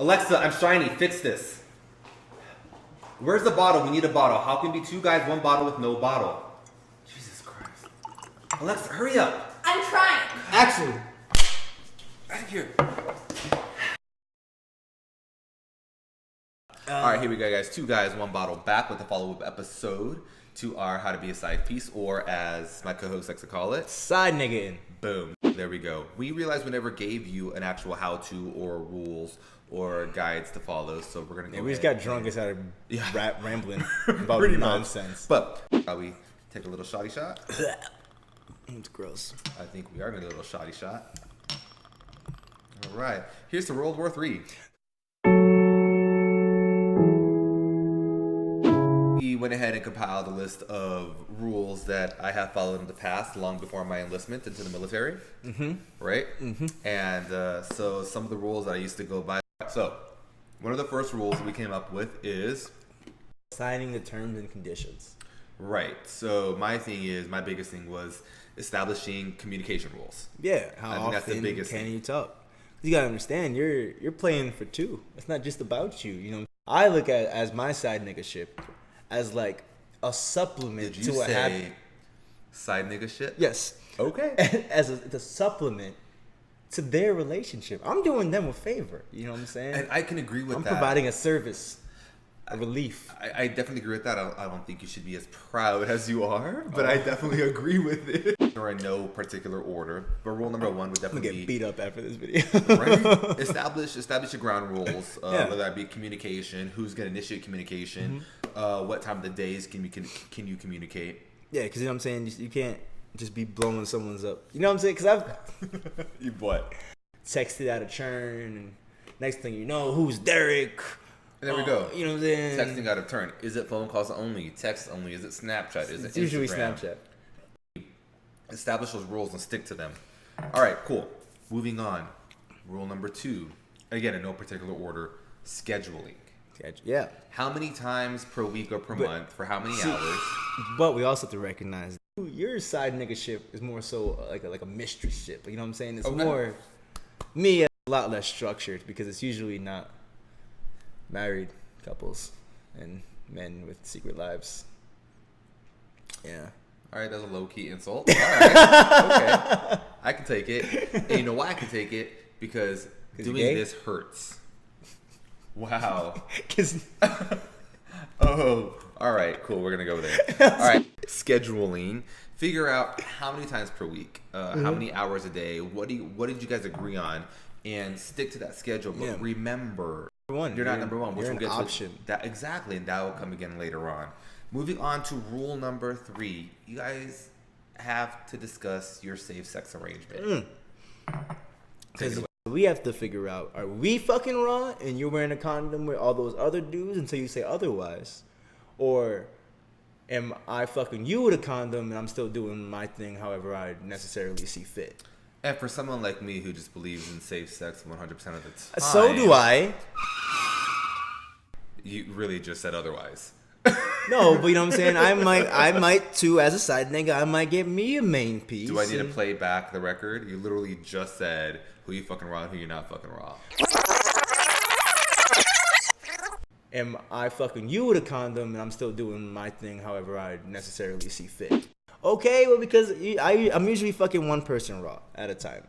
Alexa, I'm shiny. Fix this. Where's the bottle? We need a bottle. How can be two guys, one bottle with no bottle? Jesus Christ. Alexa, hurry up. I'm trying. Actually. Out of here. Alright, here we go, guys. Two guys, one bottle. Back with a follow-up episode to our How to Be a Side Piece, or as my co-host likes to call it, Side nigga. Boom. There we go. We realized we never gave you an actual how-to or rules or guides to follow, so we're gonna go. Yeah, we just got drunk and started rambling about Pretty nonsense. But shall we take a little shoddy shot? It's gross. I think we are gonna do a little shoddy shot. All right. Here's to World War III. We went ahead and compiled a list of rules that I have followed in the past, long before my enlistment into the military. Mm-hmm. Right? Mm-hmm. And so some of the rules that I used to go by. So, one of the first rules that we came up with is signing the terms and conditions. Right. So my biggest thing was establishing communication rules. Yeah. I think that's the biggest can thing. you talk? You gotta understand, you're playing for two. It's not just about you. You know, I look at as my Sideniggaship as like a supplement Did you to a say happy. Sideniggaship? Yes. Okay. As a supplement to their relationship. I'm doing them a favor. You know what I'm saying? And I can agree with I'm that. providing a service, a relief. I definitely agree with that. I don't think you should be as proud as you are, but I definitely agree with it. Or in no particular order. But rule number one would I'm gonna definitely get beat up after this video. Right? Establish your ground rules, whether that be communication, who's gonna initiate communication, what time of the days can you communicate. Yeah, because you know what I'm saying? You can't just be blowing someone's up. You know what I'm saying? Because I've You what? texted out of churn, and next thing you know, who's Derek? And there we go. You know what I'm saying? Texting out of turn. Is it phone calls only? Text only? Is it Snapchat? Is it It's usually Instagram? Snapchat. Establish those rules and stick to them. All right, cool. Moving on. Rule number 2. Again, in no particular order, scheduling. Yeah. How many times per week or per month for how many hours? But we also have to recognize your Sideniggaship is more so like a mystery ship. You know what I'm saying? It's more me, a lot less structured because it's usually not married couples and men with secret lives. Yeah. All right, that's a low-key insult. All right, okay. I can take it. And you know why I can take it? Because doing this hurts. Wow. Oh, all right, cool. We're going to go there. All right, scheduling. Figure out how many times per week, how many hours a day. What did you guys agree on? And stick to that schedule. But remember, you're not number one. Which you're will get an option. That exactly, and that will come again later on. Moving on to rule number 3, you guys have to discuss your safe sex arrangement. Because we have to figure out, are we fucking raw and you're wearing a condom with all those other dudes until you say otherwise? Or am I fucking you with a condom and I'm still doing my thing however I necessarily see fit? And for someone like me who just believes in safe sex 100% of the time. So do I. You really just said otherwise. No, but you know what I'm saying? I might too, as a side nigga, I might get me a main piece. Do I need to play back the record? You literally just said who you fucking raw and who you're not fucking raw. Am I fucking you with a condom and I'm still doing my thing however I necessarily see fit? Okay, well, because I'm usually fucking one person raw at a time.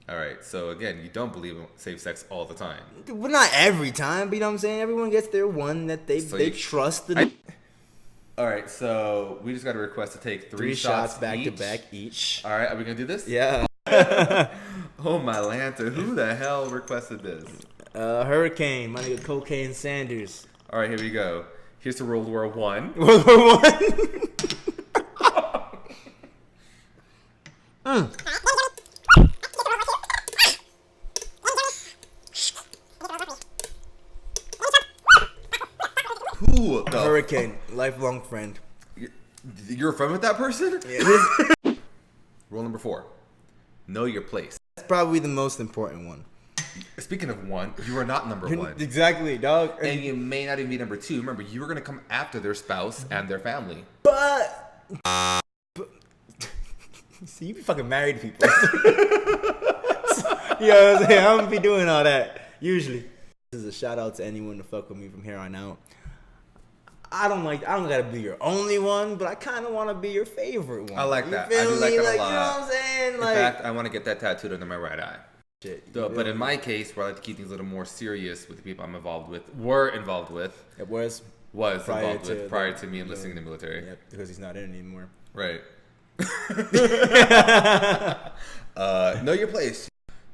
All right, so again, you don't believe in safe sex all the time. Well, not every time, but you know what I'm saying? Everyone gets their one that they trust. All right, so we just got a request to take 3 shots back each. to back each. All right, are we going to do this? Yeah. Oh, my Lanta. Who the hell requested this? Hurricane, my nigga Cocaine Sanders. All right, here we go. Here's to World War I. World War I? Who the Hurricane, lifelong friend. You're a friend with that person? Yeah. Rule number 4. Know your place. That's probably the most important one. Speaking of one, you are not number 1. Exactly, dog. And you may not even be number 2. Remember, you were going to come after their spouse and their family. But see, you be fucking married people. You know what I'm saying? I don't be doing all that, usually. This is a shout out to anyone to fuck with me from here on out. I don't gotta be your only one, but I kind of want to be your favorite one. I like that. You I feel do like me? that Like, a lot. you know what I'm saying? In Like, fact, I want to get that tattooed under my right eye. shit. But in my case, where I like to keep things a little more serious with the people I'm were involved with, it was prior to me enlisting in the military. Yep, because he's not in it anymore. Right. Know your place.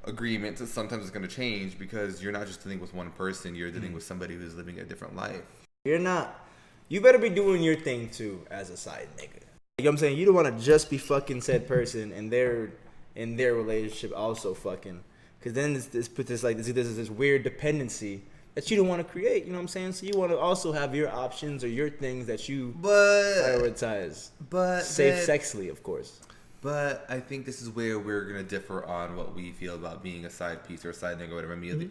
Agreement. So sometimes it's going to change because you're not just dealing with one person. You're dealing with somebody who's living a different life. You're not. You better be doing your thing too as a side nigga. You know what I'm saying? You don't want to just be fucking said person and their relationship also fucking. Because then there's this weird dependency that you don't want to create. You know what I'm saying? So you want to also have your options or your things that you prioritize. But sexually, of course. But I think this is where we're going to differ on what we feel about being a side piece or a side nigga or whatever. Mm-hmm.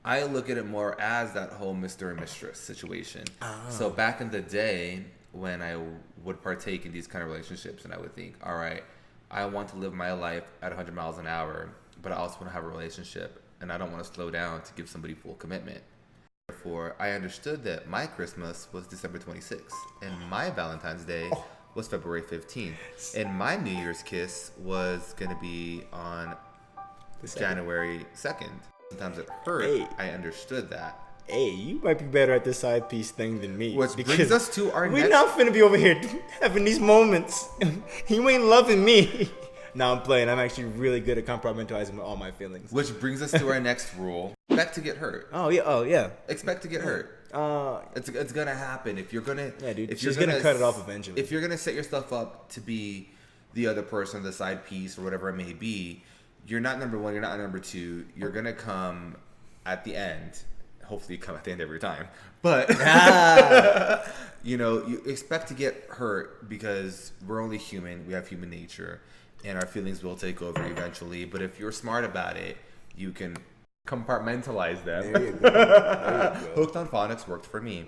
I look at it more as that whole Mr. and Mistress situation. So back in the day when I would partake in these kind of relationships and I would think, all right, I want to live my life at 100 miles an hour, but I also want to have a relationship and I don't want to slow down to give somebody full commitment. Therefore, I understood that my Christmas was December 26th and my Valentine's Day was February 15th. And my New Year's kiss was going to be on January 2nd. Sometimes it hurt. Hey. I understood that. Hey, you might be better at this side piece thing than me. Which brings us to our we're next... not finna be over here having these moments. You ain't loving me. No, I'm playing. I'm actually really good at compartmentalizing all my feelings. Which brings us to our next rule. Expect to get hurt. Oh, yeah. Expect to get hurt. It's gonna happen if you're gonna. Yeah, dude. If She's you're gonna cut it off eventually. If you're gonna set yourself up to be the other person, the side piece, or whatever it may be, you're not number one. You're not number two. You're gonna come at the end. Hopefully, you come at the end every time. But you expect to get hurt because we're only human. We have human nature, and our feelings will take over eventually. But if you're smart about it, you can compartmentalize them. There you go. Hooked on phonics worked for me.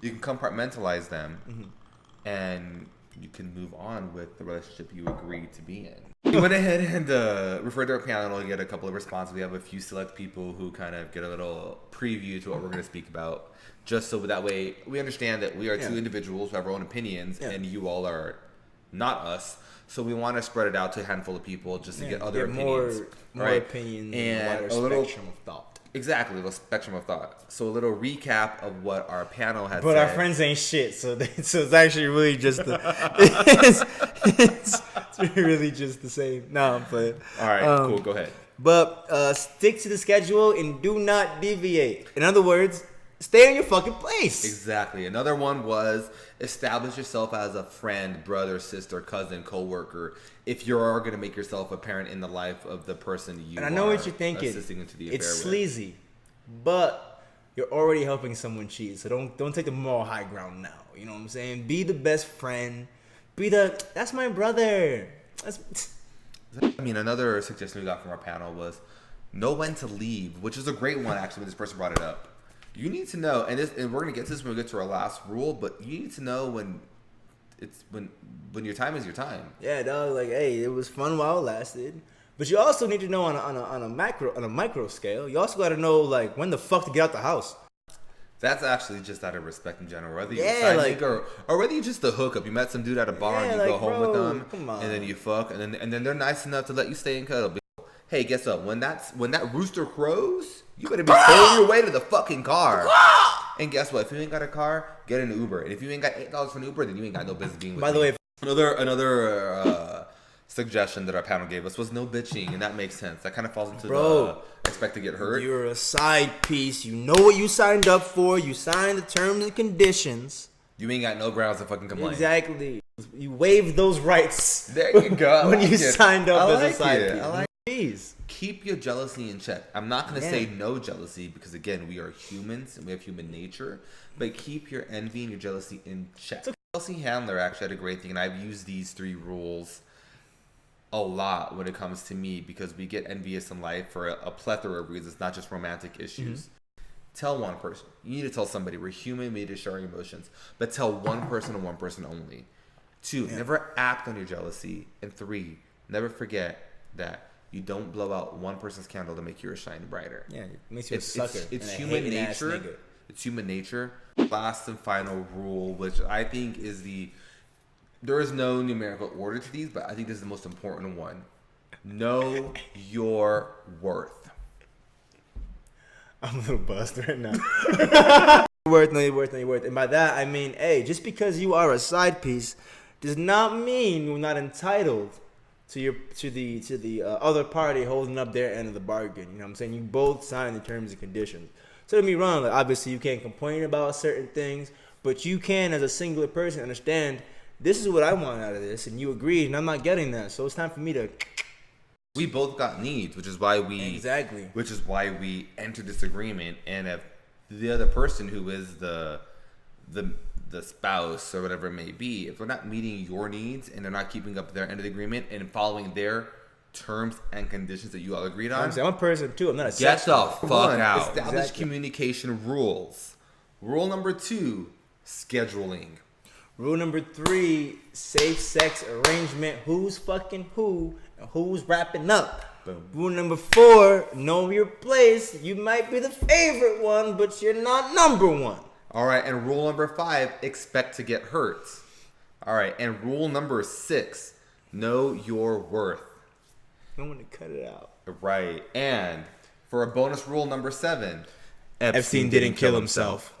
You can compartmentalize them, and you can move on with the relationship you agreed to be in. We went ahead and referred to our panel to get a couple of responses. We have a few select people who kind of get a little preview to what we're going to speak about, just so that way we understand that we are two individuals who have our own opinions, and you all are not us. So we want to spread it out to a handful of people just to get other opinions. More opinions and a wider spectrum of thought. Exactly, a little spectrum of thought. So a little recap of what our panel had said. But our friends ain't shit, so it's actually really just it's really just the same. No, but all right, cool. Go ahead. But stick to the schedule and do not deviate. In other words, stay in your fucking place. Exactly. Another one was establish yourself as a friend, brother, sister, cousin, co-worker. If you're going to make yourself a parent in the life of the person you and I know are what you're thinking. Assisting into the affair it's with. Sleazy, but you're already helping someone cheat. So don't take the moral high ground now. You know what I'm saying? Be the best friend. That's my brother. I mean, another suggestion we got from our panel was know when to leave, which is a great one actually when this person brought it up. You need to know, and we're gonna get to this when we get to our last rule, but you need to know when your time is your time. Yeah, dog. Like, hey, it was fun while it lasted, but you also need to know on a micro scale. You also got to know like when the fuck to get out the house. That's actually just out of respect in general. Whether you're a side nigga or whether you're just a hookup. You met some dude at a bar and you go home with them, and then you fuck, and then they're nice enough to let you stay and cuddle. Hey, guess what? When that rooster crows, you better be on your way to the fucking car. And guess what? If you ain't got a car, get an Uber. And if you ain't got $8 for an Uber, then you ain't got no business being with me. By the way, another suggestion that our panel gave us was no bitching, and that makes sense. That kind of falls into the expect to get hurt. You're a side piece. You know what you signed up for. You signed the terms and conditions. You ain't got no grounds to fucking complain. Exactly. You waived those rights. There you go. when you signed up as a side piece. I like Please. Keep your jealousy in check. I'm not going to say no jealousy because, again, we are humans and we have human nature. But keep your envy and your jealousy in check. So Kelsey Handler actually had a great thing, and I've used these 3 rules a lot when it comes to me because we get envious in life for a plethora of reasons, not just romantic issues. Mm-hmm. Tell one person. You need to tell somebody. We're human. We need to share our emotions. But tell one person and one person only. 2, never act on your jealousy. And 3, never forget that You don't blow out one person's candle to make yours shine brighter. Yeah, it makes you a sucker. It's and human nature. It's human nature. Last and final rule, which I think is there is no numerical order to these, but I think this is the most important one. Know your worth. I'm a little buzzed right now. Worth. And by that, I mean, hey, just because you are a side piece does not mean you're not entitled to the other party holding up their end of the bargain. You know what I'm saying? You both signed the terms and conditions. So don't get me wrong, like, obviously you can't complain about certain things, but you can, as a singular person, understand this is what I want out of this, and you agreed, and I'm not getting that. So it's time for me to. We both got needs, which is why we entered this agreement. And if the other person, who is the spouse or whatever it may be, if they're not meeting your needs and they're not keeping up their end of the agreement and following their terms and conditions that you all agreed on, I'm a person too. I'm not a get the fuck out. Establish Exactly. communication rules. Rule number 2, scheduling. Rule number 3, safe sex arrangement. Who's fucking who and who's wrapping up. Boom. Rule number 4, know your place. You might be the favorite one, but you're not number one. All right, and rule number 5, expect to get hurt. All right, and rule number 6, know your worth. I'm gonna cut it out. Right, and for a bonus rule number 7, Epstein didn't kill himself.